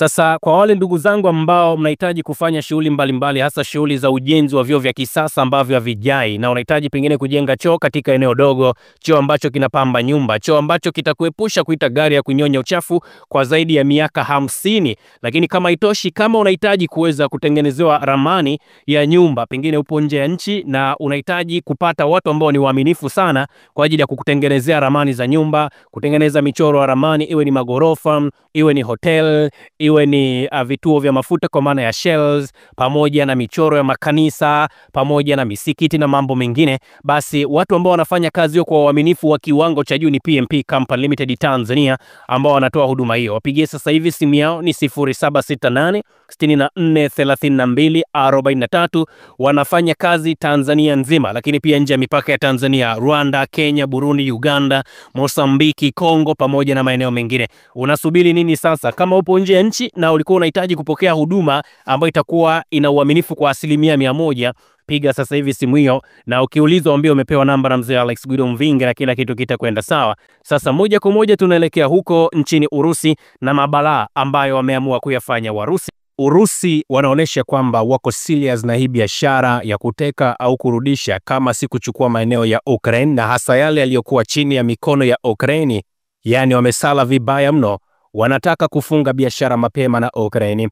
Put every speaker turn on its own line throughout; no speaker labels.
Sasa kwa wale ndugu zangu ambao mnahitaji kufanya shughuli mbalimbali, hasa shughuli za ujenzi wa vyoo vya kisasa ambavyo havijai, na unahitaji pengine kujenga choo katika eneo dogo, choo ambacho kinapamba nyumba, choo ambacho kitakuepusha kuita gari ya kunyonya uchafu kwa zaidi ya miaka 50. Lakini kama itoshi, kama unahitaji kuweza kutengenezewa ramani ya nyumba, pengine upo nje ya nchi na unahitaji kupata watu ambao ni waaminifu sana kwa ajili ya kukutengenezea ramani za nyumba, kutengeneza michoro ya ramani, iwe ni magorofa, iwe ni hotel, iwe ni vituo vya mafuta kwa maana ya shells, pamoja na michoro ya makanisa, pamoja na misikiti na mambo mengine, basi watu ambao wanafanya kazi hiyo kwa uaminifu wa kiwango cha juu ni PMP Company Limited Tanzania, ambao wanatoa huduma hiyo. Wapigie sasa hivi, simu yao ni 0768 64 32 43. Wanafanya kazi Tanzania nzima, lakini pia nje ya mipaka ya Tanzania, Rwanda, Kenya, Burundi, Uganda, Mosambiki, Kongo pamoja na maeneo mengine. Unasubiri nini sasa? Kama upo nje ya nchi na ulikuwa unahitaji kupokea huduma ambayo itakuwa ina uaminifu kwa 100%, piga sasa hivi simu hiyo, na ukiulizwa ambie umepewa namba na mzee Alex Guido Mvinge na kila kitu kitakwenda sawa. Sasa moja kwa moja tunaelekea huko nchini Urusi na mabalaa ambayo wameamua kuyafanya Warusi. Urusi wanaonesha kwamba wako serious na hii biashara ya kuteka au kurudisha, kama si kuchukua maeneo ya Ukraine na hasa yale yaliyokuwa chini ya mikono ya Ukraine. Yani wamesala vibaya mno, wanataka kufunga biashara mapema na Ukraine.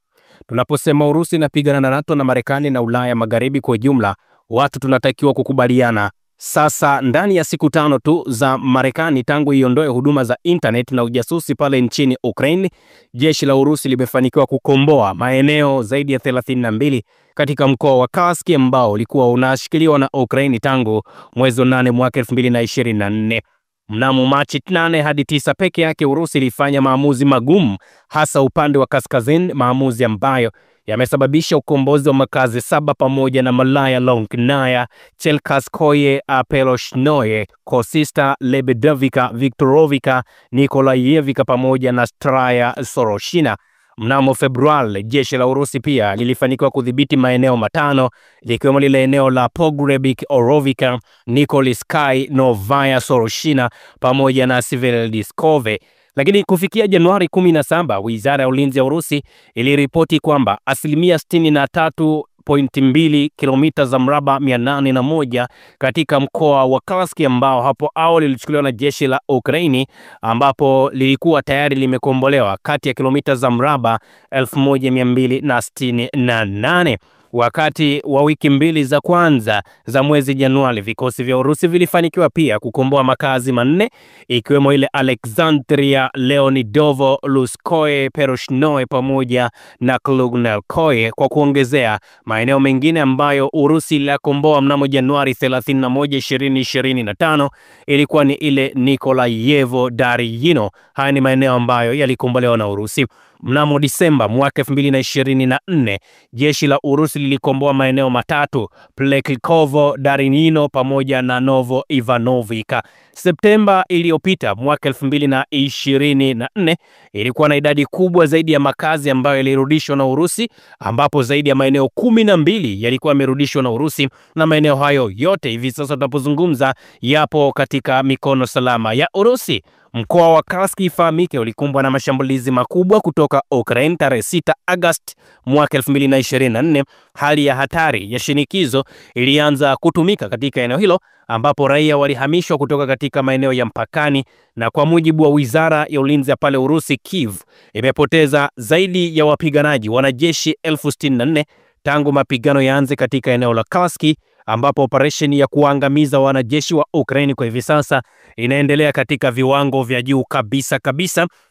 Tunaposema Urusi inapigana na NATO na Marekani na Ulaya Magharibi kwa jumla, watu tunatakiwa kukubaliana. Sasa ndani ya siku 5 tu za Marekani tangu iondoe huduma za internet na ujasusi pale nchini Ukraine, jeshi la Urusi limefanikiwa kukomboa maeneo zaidi ya 32 katika mkoa wa Kursk ambao ulikuwa unashikiliwa na Ukraine tangu mwezi wa 8 mwaka 2024. Mnamo Machi 8 hadi 9 peke yake, Urusi ilifanya maamuzi magumu, hasa upande wa kaskazini, maamuzi ambayo yamesababisha ukombozi wa makazi 7 pamoja na Malaya Lonknaya, Cherkaskoye, Peloshnoye, Kosista, Lebedovika, Viktorovika, Nikolaevika pamoja na Straya Soroshina. Mnamo Februari, jeshi la Urusi pia lilifanikiwa kudhibiti maeneo 5 likiwemo lile eneo la Pogrebik, Orovika, Nikoliskaya, Novaya Soroshina pamoja na Siverodiskove. Lakini kufikia Januari 17, Wizara ya Ulinzi ya Urusi iliripoti kwamba 63.2 kilomita za mraba 801 katika mkoa wa Kursk ambao hapo awali lilichukuliwa na jeshi la Ukraini, ambapo lilikuwa tayari limekombolewa, kati ya kilomita za mraba 1268. Wakati wa wiki 2 za kwanza za mwezi Januari, vikosi vya Urusi vilifanikiwa pia kukomboa makazi 4 ikiwemo ile Alexandria, Leonidovo, Luskoye, Peroshnoye pamoja na Klugnelkoye, kwa kuongezea maeneo mengine ambayo Urusi ilikomboa mnamo Januari 31, 2025 ilikuwa ni ile Nikolaevo, Daryino. Haya ni maeneo ambayo yalikombolewa na Urusi. Mnamo Disemba mwaka 2024, jeshi la Urusi lilikomboa maeneo 3, Plekhikovo, Daryino pamoja na Novo Ivanovika. Septemba iliyopita mwaka 2024 ilikuwa na idadi kubwa zaidi ya makazi ambayo yalirudishwa na Urusi, ambapo zaidi ya maeneo 12 yalikuwa yamerudishwa na Urusi, na maeneo hayo yote hivi sasa tunapozungumza yapo katika mikono salama ya Urusi. Mkoa wa Kursk, ifahamike, ulikumbwa na mashambulizi makubwa kutoka Ukraine tarehe 6 Agosti mwaka 2024. Hali ya hatari ya shinikizo ilianza kutumika katika eneo hilo, ambapo raia walihamishwa kutoka katika maeneo ya mpakani, na kwa mujibu wa Wizara ya Ulinzi ya pale Urusi, Kiev imepoteza zaidi ya wapiganaji wanajeshi 64,000 tangu mapigano yaanze katika eneo la Kursk, ambapo operesheni ya kuangamiza wanajeshi wa Ukraine kwa hivi sasa inaendelea katika viwango vya juu kabisa.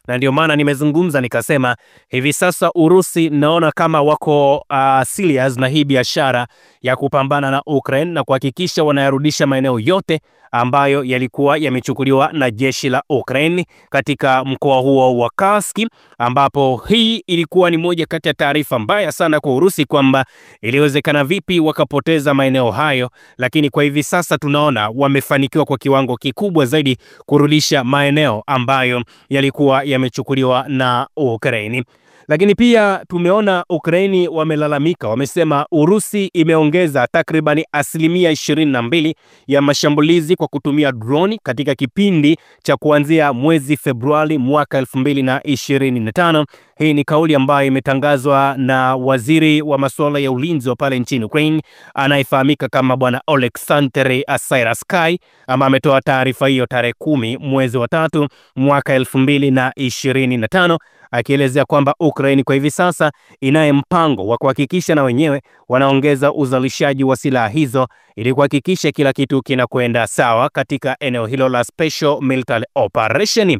Na ndio maana nimezungumza nikasema hivi sasa Urusi naona kama wako serious na hii biashara ya kupambana na Ukraine na kuhakikisha wanayarudisha maeneo yote ambayo yalikuwa yamechukuliwa na jeshi la Ukraine katika mkoa huo wa Kursk, ambapo hii ilikuwa ni moja kati ya taarifa mbaya sana kwa Urusi kwamba iliwezekana vipi wakapoteza maeneo hayo, lakini kwa hivi sasa tunaona wamefanikiwa kwa kiwango kikubwa zaidi kurudisha maeneo ambayo yalikuwa yamechukuliwa na Ukraine. Lakini pia tumeona Ukraini wamelalamika, wamesema Urusi imeongeza takribani 22% ya mashambulizi kwa kutumia droni katika kipindi cha kuanzia mwezi Februari mwaka 2025. Hii ni kauli ambayo imetangazwa na waziri wa masuala ya ulinzi wa pale nchini Ukraine anayefahamika kama bwana Oleksandr Syrskyi, ama ametoa taarifa hiyo tarehe 10 mwezi wa 3 mwaka 2025, akielezea kwamba Ukraine kwa hivi sasa inaye mpango wa kuhakikisha na wenyewe wanaongeza uzalishaji wa silaha hizo ili kuhakikisha kila kitu kinakwenda sawa katika eneo hilo la special military operation.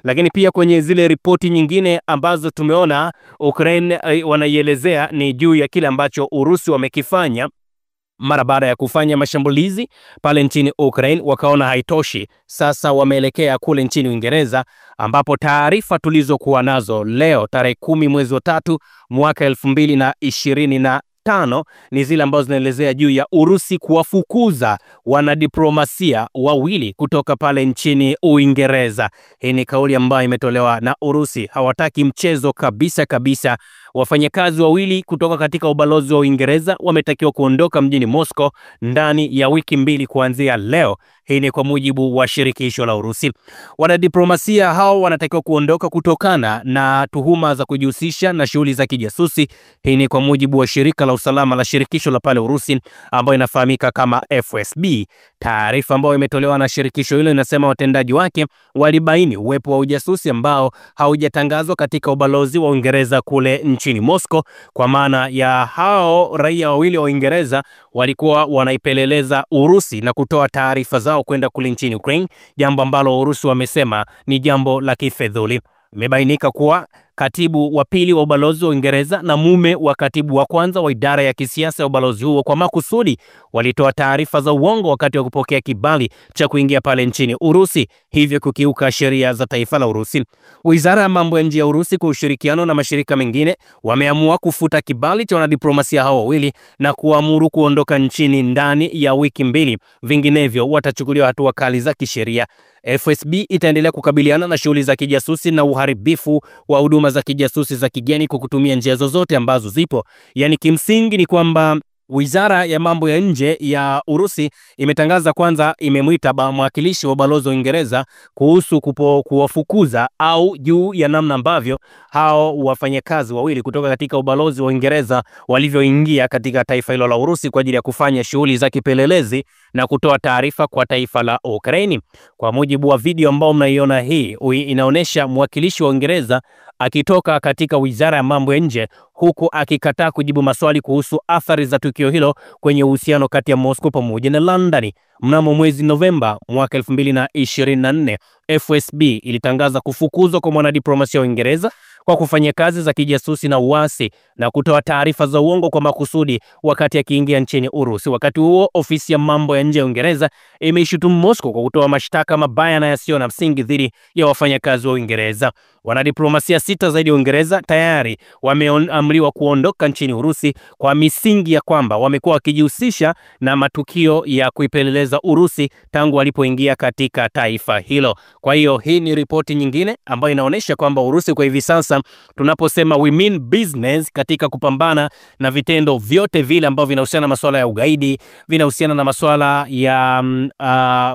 Lakini pia kwenye zile ripoti nyingine ambazo tumeona Ukraine wanaielezea ni juu ya kile ambacho Urusi wamekifanya mara baada ya kufanya mashambulizi pale nchini Ukraine, wakaona haitoshi. Sasa wameelekea kule nchini Uingereza, ambapo taarifa tulizokuwa nazo leo tarehe 10 mwezi wa 3 mwaka 2025 ni zile ambazo zinaelezea juu ya Urusi kuwafukuza wanadiplomasia wawili kutoka pale nchini Uingereza. Hii ni kauli ambayo imetolewa na Urusi. Hawataki mchezo kabisa. Wafanyakazi wawili kutoka katika ubalozi wa Uingereza wametakiwa kuondoka mjini Moscow ndani ya wiki 2 kuanzia leo. Hii ni kwa mujibu wa shirikisho la Urusi. Wanadiplomasia hao wanatakiwa kuondoka kutokana na tuhuma za kujihusisha na shughuli za kijasusi. Hii ni kwa mujibu wa shirika la usalama la shirikisho la pale Urusi ambayo inafahamika kama FSB. Taarifa ambayo imetolewa na shirikisho hilo inasema watendaji wake walibaini uwepo wa ujasusi ambao haujatangazwa katika ubalozi wa Uingereza kule nchini Moscow, kwa maana ya hao raia wawili wa Uingereza walikuwa wanaipeleleza Urusi na kutoa taarifa zao kwenda kule nchini Ukraine, jambo ambalo Urusi wamesema ni jambo la kifedhuli. Imebainika kuwa katibu wa pili wa ubalozi wa Uingereza na mume wa katibu wa kwanza wa idara ya kisiasa ya ubalozi huo kwa makusudi walitoa taarifa za uongo wakati wa kupokea kibali cha kuingia pale nchini Urusi, hivyo kukiuka sheria za taifa la Urusi. Wizara ya mambo ya nje ya Urusi kwa ushirikiano na mashirika mengine wameamua kufuta kibali cha wanadiplomasia hao wawili na kuamuru kuondoka nchini ndani ya wiki 2, vinginevyo watachukuliwa hatua kali za kisheria. FSB itaendelea kukabiliana na shughuli za kijasusi na uharibifu wa huduma za kijasusi za kigeni kwa kutumia njia zozote ambazo zipo. Yani kimsingi ni kwamba Wizara ya mambo ya nje ya Urusi imetangaza kwanza imemwita mwakilishi wa balozi wa Uingereza kuhusu kuwafukuza au juu ya namna ambavyo hao wafanyakazi wawili kutoka katika ubalozi wa Uingereza walivyoingia katika taifa hilo la Urusi kwa ajili ya kufanya shughuli za kipelelezi na kutoa taarifa kwa taifa la Ukraine. Kwa mujibu wa video ambao mnaiona hii, inaonyesha mwakilishi wa Uingereza akitoka katika Wizara ya mambo ya nje huku akikataa kujibu maswali kuhusu athari za tukio hilo kwenye uhusiano kati ya Moscow pamoja na London. Mnamo mwezi Novemba mwaka 2024, FSB ilitangaza kufukuzwa kwa mwanadiplomasia wa Uingereza kwa kufanya kazi za kijasusi na uasi na kutoa taarifa za uongo kwa makusudi wakati akiingia nchini Urusi. Wakati huo, ofisi ya mambo ya nje ya Uingereza imeishutumu Moscow kwa kutoa mashtaka mabaya na yasiyo na msingi dhidi ya wafanyakazi wa Uingereza. Wanadiplomasia 6 zaidi wa Uingereza tayari wameamriwa kuondoka nchini Urusi kwa misingi ya kwamba wamekuwa wakijihusisha na matukio ya kuipeleleza Urusi tangu walipoingia katika taifa hilo. Kwa hiyo hii ni ripoti nyingine ambayo inaonyesha kwamba Urusi kwa hivi sasa, tunaposema we mean business katika kupambana na vitendo vyote vile ambavyo vinahusiana na masuala ya ugaidi, vinahusiana na masuala ya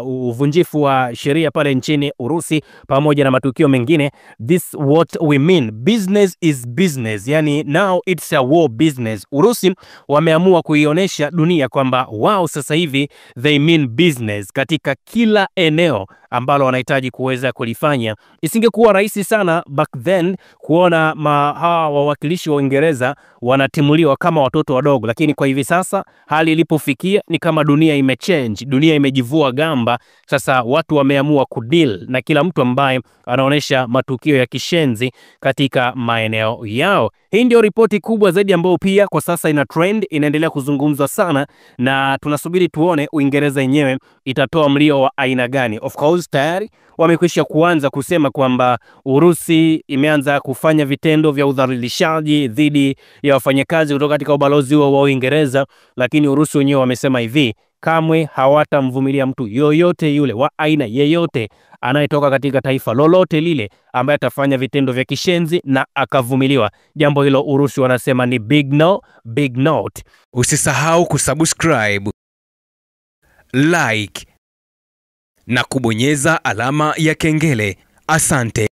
uvunjifu wa sheria pale nchini Urusi pamoja na matukio mengine, this what we mean, business is business, yani now it's a war business. Urusi wameamua kuionyesha dunia kwamba wao sasa hivi they mean business katika kila eneo ambalo wanahitaji kuweza kulifanya. Isingekuwa rahisi sana back then kuona hawa wawakilishi wa Uingereza wanatimuliwa kama watoto wadogo, lakini kwa hivi sasa hali ilipofikia ni kama dunia imechange, dunia imejivua gamba. Sasa watu wameamua kudeal na kila mtu ambaye anaonesha matukio ya kishenzi katika maeneo yao. Hii ndio ripoti kubwa zaidi ambayo pia kwa sasa ina trend, inaendelea kuzungumzwa sana, na tunasubiri tuone Uingereza yenyewe itatoa mlio wa aina gani. Of course tayari wamekwisha kuanza kusema kwamba Urusi imeanza kufanya vitendo vya udhalilishaji dhidi ya wafanyakazi kutoka katika ubalozi wa Uingereza, lakini Urusi wenyewe wamesema hivi, kamwe hawatamvumilia mtu yoyote yule wa aina yeyote anayetoka katika taifa lolote lile ambaye atafanya vitendo vya kishenzi na akavumiliwa. Jambo hilo Urusi wanasema ni big no, big note.
Usisahau kusubscribe, like na kubonyeza alama ya kengele. Asante.